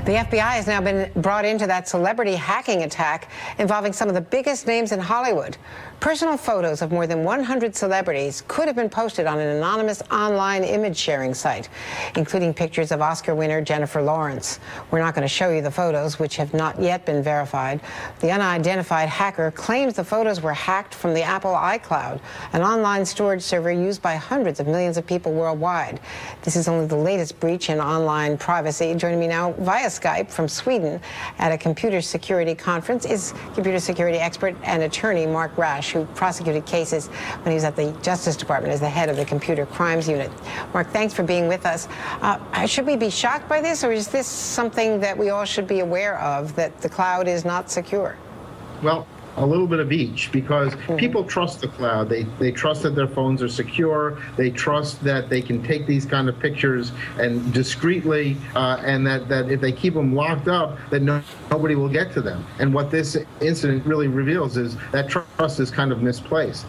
The FBI has now been brought into that celebrity hacking attack involving some of the biggest names in Hollywood. Personal photos of more than 100 celebrities could have been posted on an anonymous online image sharing site, including pictures of Oscar winner Jennifer Lawrence. We're not going to show you the photos, which have not yet been verified. The unidentified hacker claims the photos were hacked from the Apple iCloud, an online storage server used by hundreds of millions of people worldwide. This is only the latest breach in online privacy. Joining me now via Skype from Sweden at a computer security conference is computer security expert and attorney Mark Rash, who prosecuted cases when he was at the Justice Department as the head of the Computer Crimes Unit. Mark, thanks for being with us. Should we be shocked by this, or is this something that we all should be aware of, that the cloud is not secure? Well, a little bit of each, because people trust the cloud. They trust that their phones are secure. They trust that they can take these kind of pictures and discreetly, and that if they keep them locked up, that nobody will get to them. And what this incident really reveals is that trust is kind of misplaced.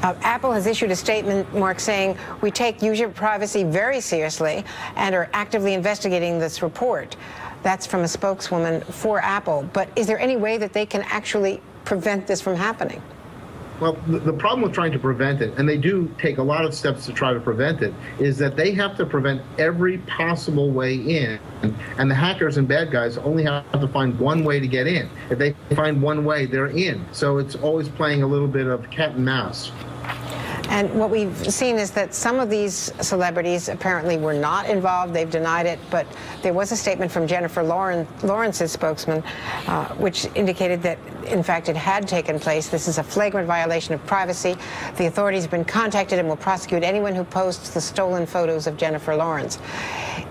Apple has issued a statement, Mark, saying we take user privacy very seriously and are actively investigating this report. That's from a spokeswoman for Apple. But is there any way that they can actually prevent this from happening? Well, the problem with trying to prevent it, and they do take a lot of steps to try to prevent it, is that they have to prevent every possible way in. And the hackers and bad guys only have to find one way to get in. If they find one way, they're in. So it's always playing a little bit of cat and mouse. And what we've seen is that some of these celebrities apparently were not involved. They've denied it. But there was a statement from Jennifer Lawrence's spokesman, which indicated that, in fact, it had taken place. This is a flagrant violation of privacy. The authorities have been contacted and will prosecute anyone who posts the stolen photos of Jennifer Lawrence.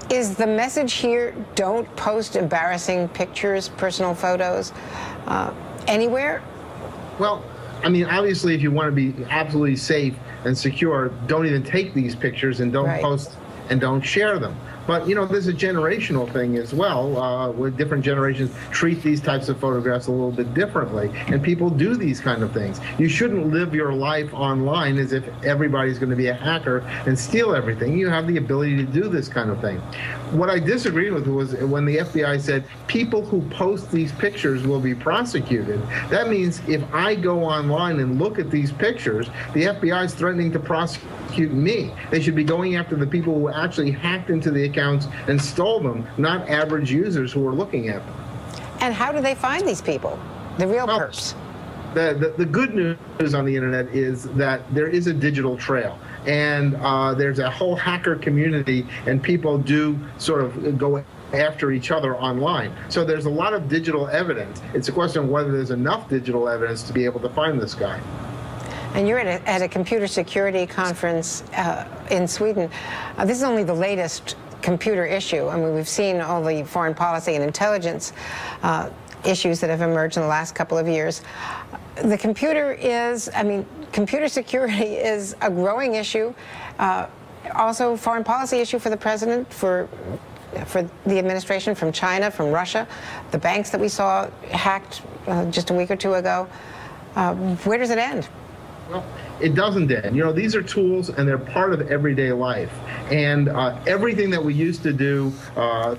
Is the message here, don't post embarrassing pictures, personal photos, anywhere? Well, I mean, obviously, if you want to be absolutely safe and secure, don't even take these pictures and don't post and don't share them. But, you know, there's a generational thing as well, where different generations treat these types of photographs a little bit differently, and people do these kind of things. You shouldn't live your life online as if everybody's going to be a hacker and steal everything. You have the ability to do this kind of thing. What I disagreed with was when the FBI said people who post these pictures will be prosecuted. That means if I go online and look at these pictures, the FBI is threatening to prosecute me. They should be going after the people who actually hacked into the accounts and stole them, not average users who are looking at them. And how do they find these people, the real perps? The good news on the internet is that there is a digital trail, and there's a whole hacker community, and people do sort of go after each other online. So there's a lot of digital evidence. It's a question of whether there's enough digital evidence to be able to find this guy. And you're at a computer security conference in Sweden. This is only the latest computer issue. I mean, we've seen all the foreign policy and intelligence issues that have emerged in the last couple of years. The computer is, I mean, computer security is a growing issue. Also, foreign policy issue for the president, for the administration, from China, from Russia, the banks that we saw hacked just a week or two ago. Where does it end? Well, it doesn't end. You know, these are tools, and they're part of everyday life. And everything that we used to do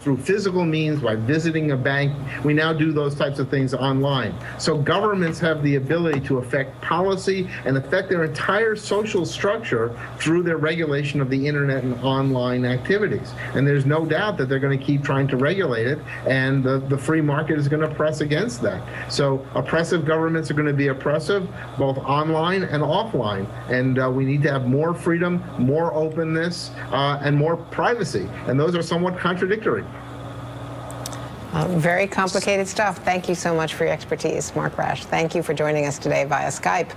through physical means, by visiting a bank, we now do those types of things online. So governments have the ability to affect policy and affect their entire social structure through their regulation of the internet and online activities. And there's no doubt that they're going to keep trying to regulate it, and the free market is going to press against that. So oppressive governments are going to be oppressive, both online and offline. And we need to have more freedom, more openness, and more privacy. And those are somewhat contradictory. Very complicated stuff. Thank you so much for your expertise, Mark Rash. Thank you for joining us today via Skype.